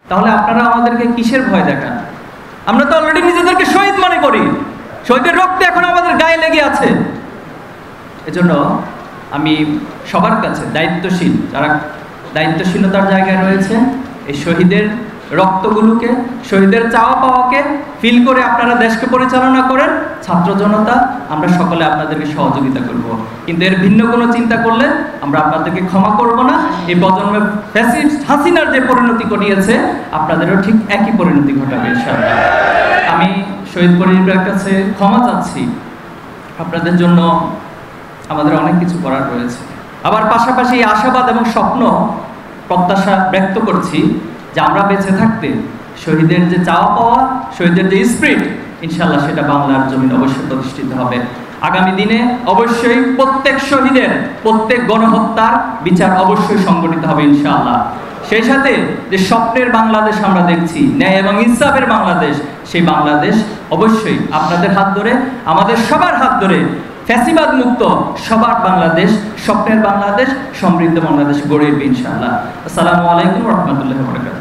তাহলে আপনারা আমাদেরকে কিসের ভয় দেখান? আমরা তো অলরেডি নিজেদেরকে শহীদ মনে করি, শহীদের রক্ত এখন আমাদের গায়ে লেগে আছে। এজন্য আমি সবার কাছে দায়িত্বশীল, যারা দায়িত্বশীলতার জায়গায় রয়েছে, এই শহীদের রক্তগুলোকে, শহীদের চাওয়া পাওয়াকে ফিল করে আপনারা দেশকে পরিচালনা করেন। ছাত্র জনতা আমরা সকলে আপনাদেরকে সহযোগিতা করব, কিন্তু এর ভিন্ন কোনো চিন্তা করলে আমরা আপনাদেরকে ক্ষমা করব না। এই প্রজন্মের ফ্যাসিস্ট হাসিনার যে পরিণতি ঘটিয়েছে, আপনাদেরও ঠিক একই পরিণতি ঘটাবে ইনশাআল্লাহ। আমি শহীদ পরিবারের কাছে ক্ষমা চাচ্ছি। আপনাদের জন্য আমাদের অনেক কিছু করার রয়েছে। আবার পাশাপাশি আশাবাদ এবং স্বপ্ন প্রত্যাশা ব্যক্ত করছি যে আমরা বেঁচে থাকতে শহীদের যে চাওয়া পাওয়া, শহীদের যে স্পিরিট, ইনশাআল্লাহ সেটা বাংলার জমিন অবশ্যই প্রতিষ্ঠিত হবে। আগামী দিনে অবশ্যই প্রত্যেক শহীদের, প্রত্যেক গণহত্যার বিচার অবশ্যই সংগঠিত হবে ইনশাআল্লাহ। সেই সাথে যে স্বপ্নের বাংলাদেশ আমরা দেখছি, ন্যায় এবং ইনসাফের বাংলাদেশ, সেই বাংলাদেশ অবশ্যই আপনাদের হাত ধরে, আমাদের সবার হাত ধরে ফ্যাসিবাদ মুক্ত সবার বাংলাদেশ, স্বপ্নের বাংলাদেশ, সমৃদ্ধ বাংলাদেশ গড়ে উঠবে ইনশাআল্লাহ। আসসালামু আলাইকুম ওয়া রাহমাতুল্লাহি ওয়া বারাকাতুহু।